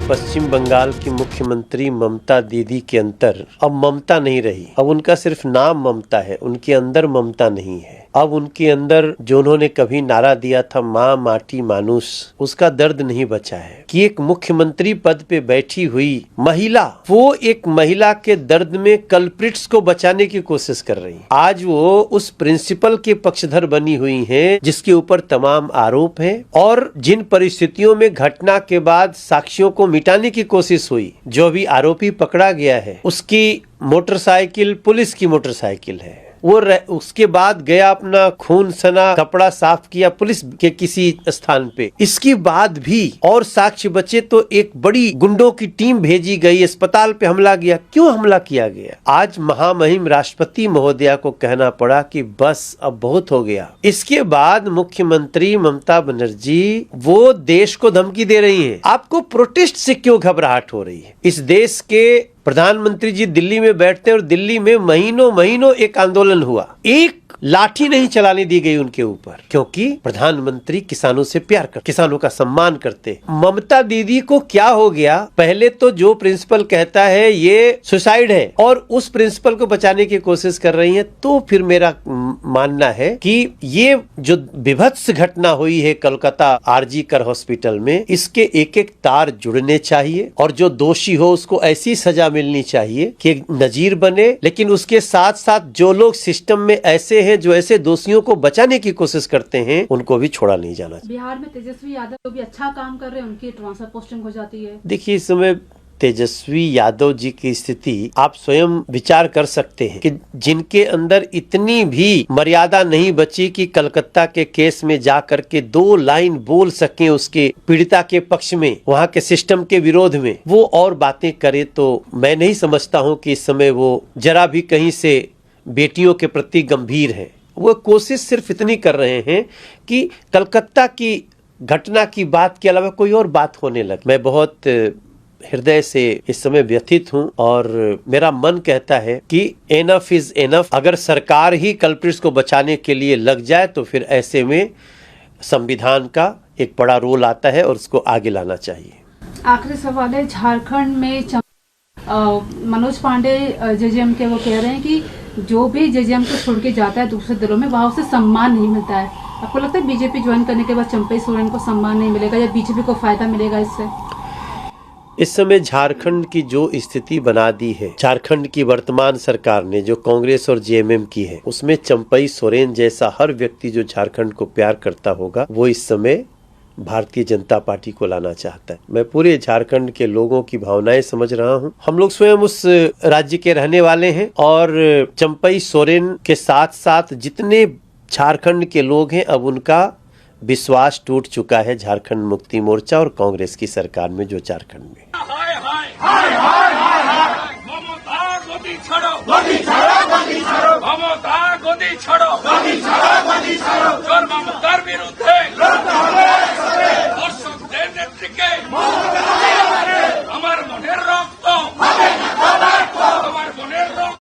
पश्चिम बंगाल की मुख्यमंत्री ममता दीदी के अंदर अब ममता नहीं रही। अब उनका सिर्फ नाम ममता है, उनके अंदर ममता नहीं है। अब उनके अंदर जो उन्होंने कभी नारा दिया था माँ माटी मानुष, उसका दर्द नहीं बचा है कि एक मुख्यमंत्री पद पे बैठी हुई महिला, वो एक महिला के दर्द में कल्प्रिट्स को बचाने की कोशिश कर रही। आज वो उस प्रिंसिपल के पक्षधर बनी हुई हैं जिसके ऊपर तमाम आरोप हैं, और जिन परिस्थितियों में घटना के बाद साक्ष्यों को मिटाने की कोशिश हुई, जो भी आरोपी पकड़ा गया है उसकी मोटरसाइकिल पुलिस की मोटरसाइकिल है, वो उसके बाद गया अपना खून सना कपड़ा साफ किया पुलिस के किसी स्थान पे। इसके बाद भी और साक्ष्य बचे तो एक बड़ी गुंडों की टीम भेजी गई, अस्पताल पे हमला किया। क्यों हमला किया गया? आज महामहिम राष्ट्रपति महोदया को कहना पड़ा कि बस अब बहुत हो गया। इसके बाद मुख्यमंत्री ममता बनर्जी वो देश को धमकी दे रही है। आपको प्रोटेस्ट से क्यों घबराहट हो रही है? इस देश के प्रधानमंत्री जी दिल्ली में बैठते हैं और दिल्ली में महीनों महीनों एक आंदोलन हुआ, एक लाठी नहीं चलाने दी गई उनके ऊपर, क्योंकि प्रधानमंत्री किसानों से प्यार करते, किसानों का सम्मान करते। ममता दीदी को क्या हो गया? पहले तो जो प्रिंसिपल कहता है ये सुसाइड है और उस प्रिंसिपल को बचाने की कोशिश कर रही है, तो फिर मेरा मानना है कि ये जो विभत्स घटना हुई है कोलकाता आरजी कर हॉस्पिटल में, इसके एक एक तार जुड़ने चाहिए और जो दोषी हो उसको ऐसी सजा मिलनी चाहिए कि नजीर बने। लेकिन उसके साथ साथ जो लोग सिस्टम में ऐसे हैं जो ऐसे दोषियों को बचाने की कोशिश करते हैं, उनको भी छोड़ा नहीं जाना चाहिए। बिहार में तेजस्वी यादव जो भी अच्छा काम कर रहे हैं उनकी ट्रांसफर पोस्टिंग हो जाती है। देखिए, इस समय तेजस्वी यादव जी की स्थिति आप स्वयं विचार कर सकते हैं कि जिनके अंदर इतनी भी मर्यादा नहीं बची कि कलकत्ता के केस में जा करके 2 लाइन बोल सके उसके पीड़िता के पक्ष में, वहां के सिस्टम के विरोध में, वो और बातें करे, तो मैं नहीं समझता हूं कि इस समय वो जरा भी कहीं से बेटियों के प्रति गंभीर है। वो कोशिश सिर्फ इतनी कर रहे हैं कि कलकत्ता की घटना की बात के अलावा कोई और बात होने लगे। मैं बहुत हृदय से इस समय व्यथित हूं और मेरा मन कहता है कि एनफ इज एनफ। अगर सरकार ही कल्प्रिट्स को बचाने के लिए लग जाए तो फिर ऐसे में संविधान का एक बड़ा रोल आता है और उसको आगे लाना चाहिए। आखिरी सवाल है, झारखंड में मनोज पांडे जेजेएम के वो कह रहे हैं कि जो भी जेजेएम को छोड़ के जाता है दूसरे दलों में, वहाँ उसे सम्मान नहीं मिलता है। आपको लगता है बीजेपी ज्वाइन करने के बाद चंपई सोरेन को सम्मान नहीं मिलेगा या बीजेपी को फायदा मिलेगा इससे? इस समय झारखंड की जो स्थिति बना दी है, झारखंड की वर्तमान सरकार ने जो कांग्रेस और जेएमएम की है, उसमें चंपई सोरेन जैसा हर व्यक्ति जो झारखंड को प्यार करता होगा वो इस समय भारतीय जनता पार्टी को लाना चाहता है। मैं पूरे झारखंड के लोगों की भावनाएं समझ रहा हूं। हम लोग स्वयं उस राज्य के रहने वाले हैं और चंपई सोरेन के साथ साथ जितने झारखंड के लोग हैं, अब उनका विश्वास टूट चुका है झारखंड मुक्ति मोर्चा और कांग्रेस की सरकार में जो झारखंड में। ममता गोदी छोड़ो,